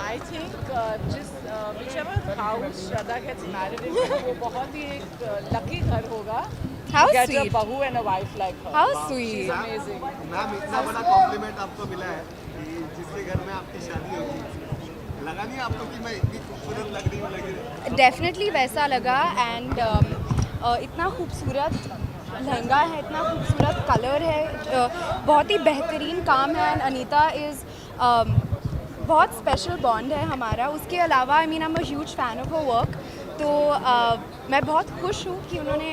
I think just whichever house Shraddha gets married in, वो बहुत ही एक lucky घर होगा. How to get sweet. a bahu and a wife like her. How She's sweet. amazing. Ma'am इतना बड़ा complement आपको मिला है कि जिसके घर में आपकी शादी होगी, लगा नहीं आपको कि मैं इतनी खूबसूरत लग रही हूँ लग रही डेफिनेटली वैसा लगा एंड इतना खूबसूरत लहंगा है, इतना खूबसूरत कलर है, बहुत ही बेहतरीन काम है एंड अनीता इज़ बहुत स्पेशल बॉन्ड है हमारा. उसके अलावा I mean I am a huge fan of her work. तो मैं बहुत खुश हूँ कि उन्होंने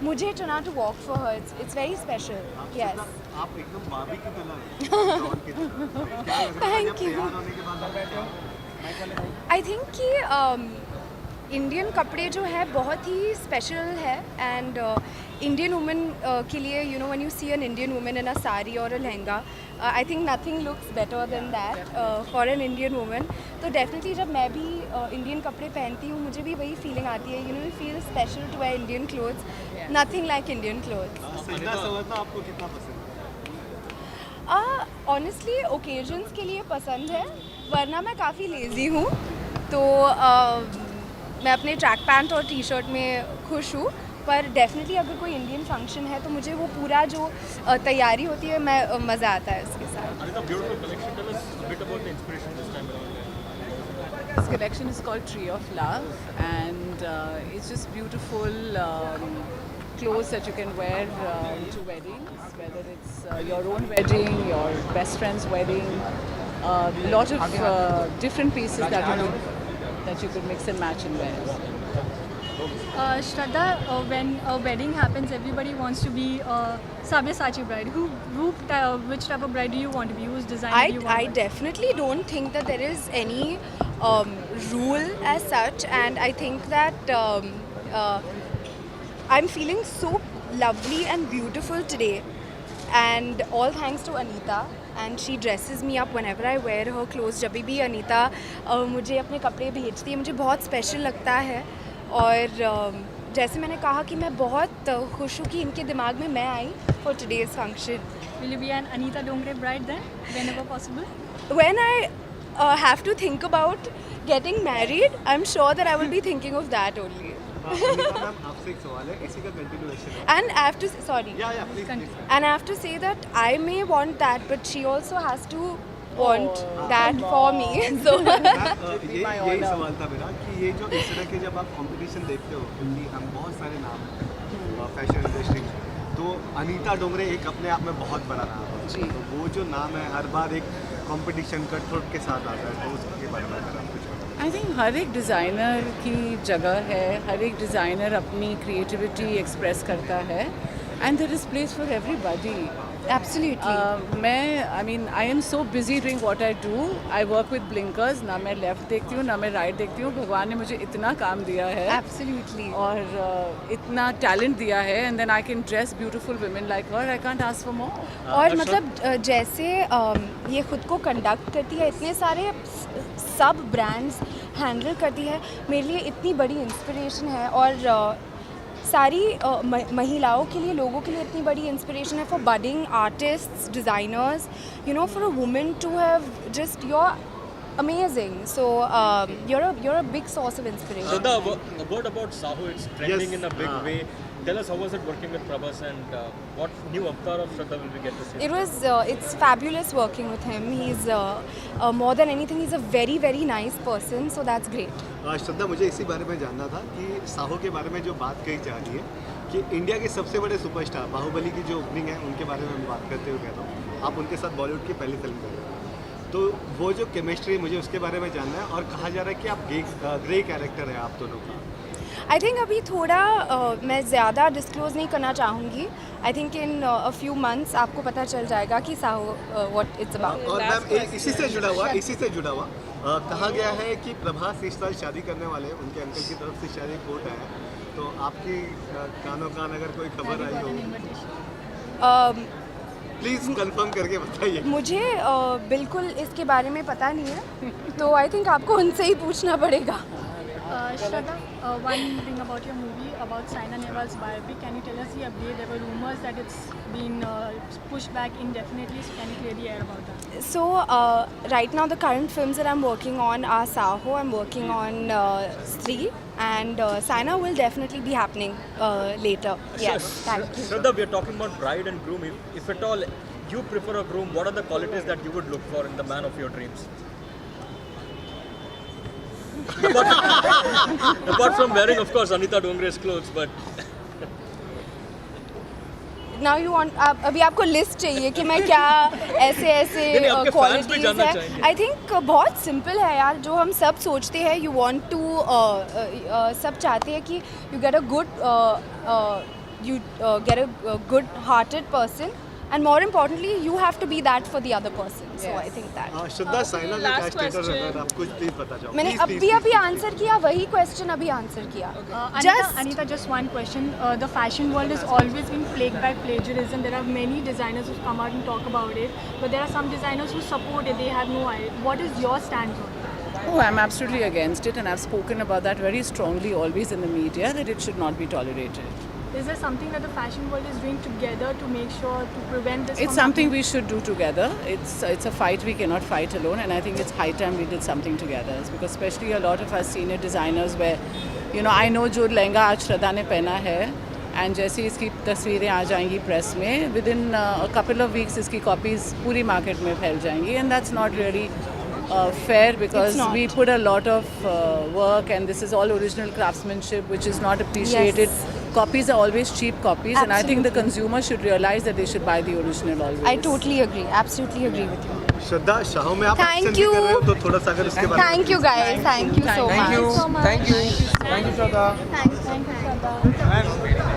मुझे चुना to walk for her. It's very special. Yes, आप एकदम बाबी की तरह हैं. Thank you. होने के बाद आई थिंक कि इंडियन कपड़े जो है बहुत ही स्पेशल है एंड इंडियन वुमेन के लिए you know when you see an Indian women in a sari और a lehenga, I think nothing looks better than that for an Indian women. तो डेफिनेटली जब मैं भी इंडियन कपड़े पहनती हूँ मुझे भी वही फीलिंग आती है. You know you feel special to wear Indian clothes. Nothing like Indian clothes. सजना संवरना आपको कितना पसंद है? ऑनेस्टली ओकेजन्स के लिए पसंद है, वरना मैं काफ़ी लेज़ी हूँ. तो मैं अपने ट्रैक पैंट और टी शर्ट में खुश हूँ. पर डेफिनेटली अगर कोई इंडियन फंक्शन है तो मुझे वो पूरा जो तैयारी होती है मैं मज़ा आता है उसके साथ. This collection is called Tree of Love, and it's just beautiful clothes that you can wear to weddings, whether it's your own wedding, your best friend's wedding. A lot of different pieces that you could mix and match and wear. Shraddha, when a wedding happens, everybody wants to be Sabyasachi bride. Which type of bride do you want to be? Whose designer do you want I to be? definitely don't think that there is any rule as such, and I think that I'm feeling so lovely and beautiful today, and all thanks to Anita. And she dresses me up whenever I wear her clothes. जब भी अनीता मुझे अपने कपड़े भेजती है मुझे बहुत special लगता है. और जैसे मैंने कहा कि मैं बहुत खुश हूँ कि इनके दिमाग में मैं I for today's function. Will you be an Anita Dongre bride then, whenever possible? When I have to think about getting married, I'm sure that I will be thinking of that only. Anita ma'am आपसे एक सवाल है, इसी का continuation है. And I have to sorry. या please And I have to say that I may want that, but she also has to want that for me. So यही सवाल था मेरा कि ये जो इस तरह के जब आप कंपटीशन देखते हो, क्योंकि हम बहुत सारे नाम हैं फैशन इंडस्ट्री में, तो अनीता डोंगरे एक अपने आप में बहुत बड़ा नाम है. जी. तो वो जो नाम है हर बार एक कंपटीशन कट थ्रोट के साथ आता है, तो उसके बारे में अगर आप कुछ बताओ. आई थिंक हर एक डिज़ाइनर की जगह है, हर एक डिज़ाइनर अपनी क्रिएटिविटी एक्सप्रेस करता है, and there is place for everybody. absolutely. मैं I mean I am so busy doing what I do. I work with blinkers. ना मैं लेफ़्ट देखती हूँ ना मैं राइट देखती हूँ. भगवान ने मुझे इतना काम दिया है Absolutely. और इतना टैलेंट दिया है, and then I can dress beautiful women like her. I can't ask for more. और मतलब जैसे ये खुद को कंडक्ट करती है, इतने सारे सब ब्रांड्स हैंडल करती है, मेरे लिए इतनी बड़ी इंस्पिरेशन है. और सारी महिलाओं के लिए, लोगों के लिए इतनी बड़ी इंस्पिरेशन है for budding artists, designers. You know for a women to have just your amazing. So you're a big source of inspiration. So the word about Sahu, it's trending Yes. in a big way. Tell us, how was it working with Prabhas, and what new avatar of Shraddha will we get to see? It's fabulous working with him. He's more than anything, he's a very very nice person. So that's great. श्रद्धा, मुझे इसी बारे में जानना था कि साहो के बारे में जो बात कही जा रही है कि इंडिया के सबसे बड़े सुपरस्टार बाहुबली की जो ओपनिंग है उनके बारे में मैं बात करते हुए कहता हूँ, आप उनके साथ बॉलीवुड की पहली फिल्म कर रहे हो, तो वो जो केमिस्ट्री मुझे उसके बारे में जानना है. और कहा जा रहा है कि आप ग्रे कैरेक्टर है आप दोनों का. आई थिंक अभी थोड़ा मैं ज़्यादा डिस्क्लोज़ नहीं करना चाहूँगी. I think in a few months आपको पता चल जाएगा कि साहो व्हाट इट्स अबाउट. और मैम इसी से जुड़ा हुआ कहा गया है कि प्रभास इस साल शादी करने वाले हैं, उनके अंकल की तरफ से शायद रिपोर्ट आया है, तो आपकी कानों कान अगर कोई खबर आई हो प्लीज़ कंफर्म करके बताइए. मुझे बिल्कुल इसके बारे में पता नहीं है, तो आई थिंक आपको उनसे ही पूछना पड़ेगा. Shraddha, one thing about your movie, about Saina Nehwal's biopic, can you tell us the update? There were rumors that it's been pushed back indefinitely, so can you clear the air about that? So right now the current films that I'm working on are Saho, I'm working on Stree, and Saina will definitely be happening later. Yes, thank you. Shraddha, we are talking about bride and groom. If at all you prefer a groom, what are the qualities that you would look for in the man of your dreams? Apart from wearing, of course, Anita Dongre's clothes, but Now you want अभी आपको list चाहिए कि मैं क्या ऐसे नहीं, नहीं, आपके fans भी क्वालिटीज जानना है. चाहेंगे. आई थिंक बहुत सिंपल है यार, जो हम सब सोचते हैं. यू वांट टू सब चाहते हैं कि you get a good hearted person, and more importantly you have to be that for the other person. So I think that श्रद्धा साइना का last क्या स्टेटस है, question. आप कुछ प्लीज बता जाओ. मैंने अभी आंसर किया, वही क्वेश्चन अभी आंसर किया. Anita, just one question. The fashion world has always been plagued by plagiarism. There are many designers who come out and talk about it, but there are some designers who support it. They have no idea. What is your stance on it? Oh, I'm absolutely against it, and I've spoken about that very strongly always in the media, that it should not be tolerated. Is there something that the fashion world is doing together to make sure to prevent this? It's from something happening? we should do together. It's a fight we cannot fight alone, and I think it's high time we did something together. Because especially a lot of our senior designers, where I know जो लहंगा आज श्रद्धा ने पहना है, and जैसे इसकी तस्वीरें आ जाएंगी press में, within a couple of weeks इसकी copies पूरी market में फैल जाएंगी, and that's not really fair, because It's not. we put a lot of work, and this is all original craftsmanship which is not appreciated. Yes. Copies are always cheap copies, and I think the Absolutely. consumer should realize that they should buy the original always. I totally agree, absolutely agree with you. श्रद्धा शाह में आप Thank action भी you. कर रहे हो, तो थोड़ा सा अगर उसके बारे में Thank you guys, thank you so much. Thank you, Shraddha. Thanks, Shraddha.